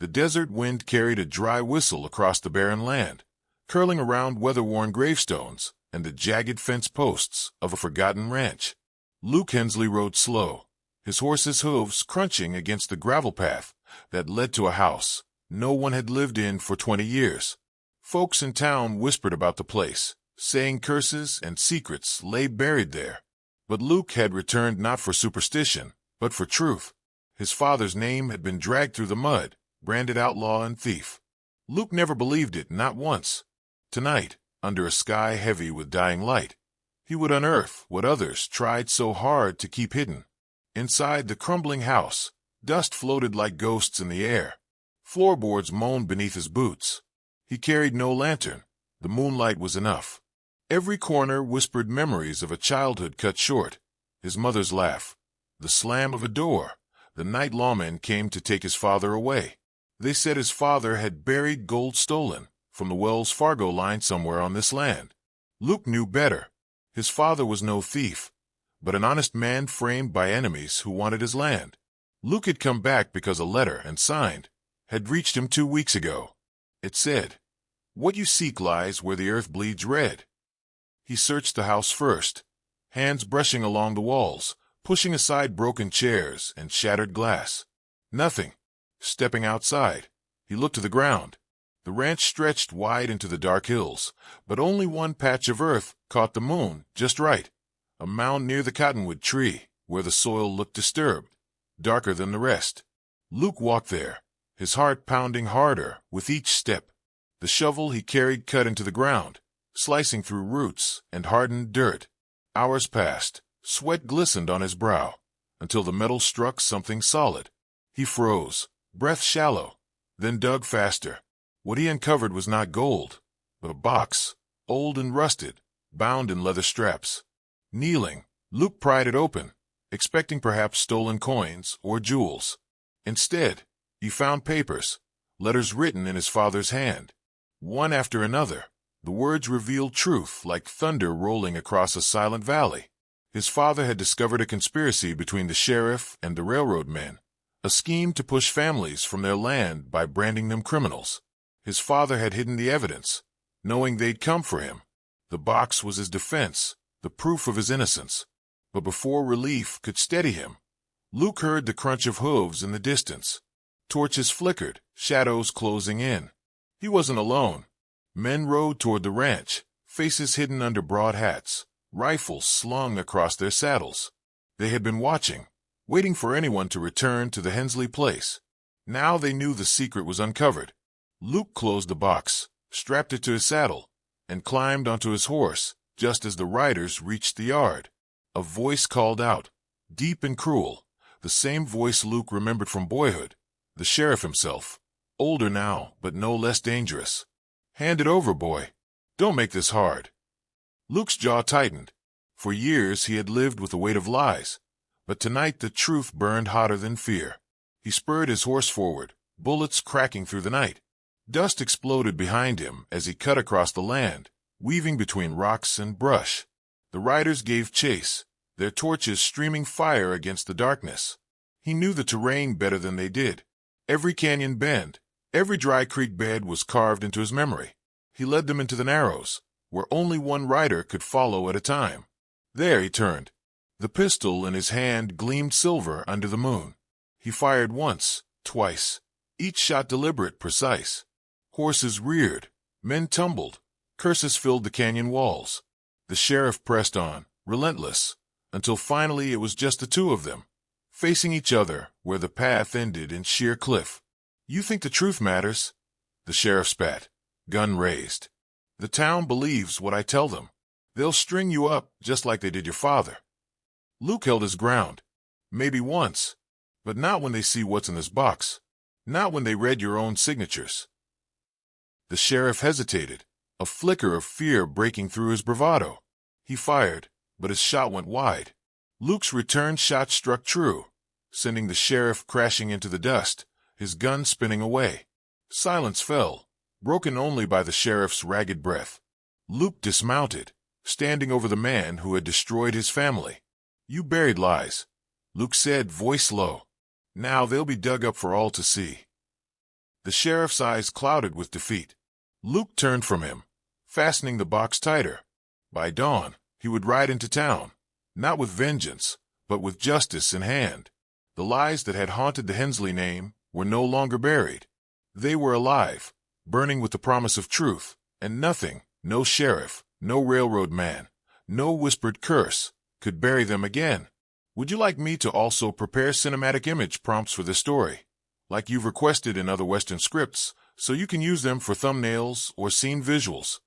The desert wind carried a dry whistle across the barren land, curling around weather-worn gravestones and the jagged fence posts of a forgotten ranch. Luke Hensley rode slow, his horse's hooves crunching against the gravel path that led to a house no one had lived in for 20 years. Folks in town whispered about the place, saying curses and secrets lay buried there. But Luke had returned not for superstition, but for truth. His father's name had been dragged through the mud, branded outlaw and thief. Luke never believed it, not once. Tonight, under a sky heavy with dying light, he would unearth what others tried so hard to keep hidden. Inside the crumbling house, dust floated like ghosts in the air. Floorboards moaned beneath his boots. He carried no lantern. The moonlight was enough. Every corner whispered memories of a childhood cut short. His mother's laugh, the slam of a door. The night lawmen came to take his father away. They said his father had buried gold stolen from the Wells Fargo line somewhere on this land. Luke knew better. His father was no thief, but an honest man framed by enemies who wanted his land. Luke had come back because a letter, and signed, had reached him 2 weeks ago. It said, "What you seek lies where the earth bleeds red." He searched the house first, hands brushing along the walls, pushing aside broken chairs and shattered glass. Nothing. Stepping outside, he looked to the ground. The ranch stretched wide into the dark hills, but only one patch of earth caught the moon just right. A mound near the cottonwood tree, where the soil looked disturbed, darker than the rest. Luke walked there, his heart pounding harder with each step. The shovel he carried cut into the ground, slicing through roots and hardened dirt. Hours passed, sweat glistened on his brow, until the metal struck something solid. He froze, breath shallow, then dug faster. What he uncovered was not gold, but a box, old and rusted, bound in leather straps. Kneeling, Luke pried it open, expecting perhaps stolen coins or jewels. Instead, he found papers, letters written in his father's hand. One after another, the words revealed truth like thunder rolling across a silent valley. His father had discovered a conspiracy between the sheriff and the railroad men, a scheme to push families from their land by branding them criminals. His father had hidden the evidence, knowing they'd come for him. The box was his defense, the proof of his innocence. But before relief could steady him, Luke heard the crunch of hooves in the distance. Torches flickered, shadows closing in. He wasn't alone. Men rode toward the ranch, faces hidden under broad hats, rifles slung across their saddles. They had been watching, waiting for anyone to return to the Hensley place. Now they knew the secret was uncovered. Luke closed the box, strapped it to his saddle, and climbed onto his horse just as the riders reached the yard. A voice called out, deep and cruel, the same voice Luke remembered from boyhood, the sheriff himself, older now but no less dangerous. "Hand it over, boy. Don't make this hard." Luke's jaw tightened. For years he had lived with the weight of lies, but tonight the truth burned hotter than fear. He spurred his horse forward, bullets cracking through the night. Dust exploded behind him as he cut across the land, weaving between rocks and brush. The riders gave chase, their torches streaming fire against the darkness. He knew the terrain better than they did. Every canyon bend, every dry creek bed was carved into his memory. He led them into the narrows, where only one rider could follow at a time. There he turned. The pistol in his hand gleamed silver under the moon. He fired once, twice, each shot deliberate, precise. Horses reared, men tumbled, curses filled the canyon walls. The sheriff pressed on, relentless, until finally it was just the two of them, facing each other where the path ended in sheer cliff. "You think the truth matters?" The sheriff spat, gun raised. "The town believes what I tell them. They'll string you up just like they did your father." Luke held his ground. "Maybe once, but not when they see what's in this box. Not when they read your own signatures." The sheriff hesitated, a flicker of fear breaking through his bravado. He fired, but his shot went wide. Luke's return shot struck true, sending the sheriff crashing into the dust, his gun spinning away. Silence fell, broken only by the sheriff's ragged breath. Luke dismounted, standing over the man who had destroyed his family. "You buried lies," Luke said, voice low. "Now they'll be dug up for all to see." The sheriff's eyes clouded with defeat. Luke turned from him, fastening the box tighter. By dawn, he would ride into town, not with vengeance, but with justice in hand. The lies that had haunted the Hensley name were no longer buried. They were alive, burning with the promise of truth, and nothing, no sheriff, no railroad man, no whispered curse, could bury them again. Would you like me to also prepare cinematic image prompts for this story, like you've requested in other Western scripts, so you can use them for thumbnails or scene visuals?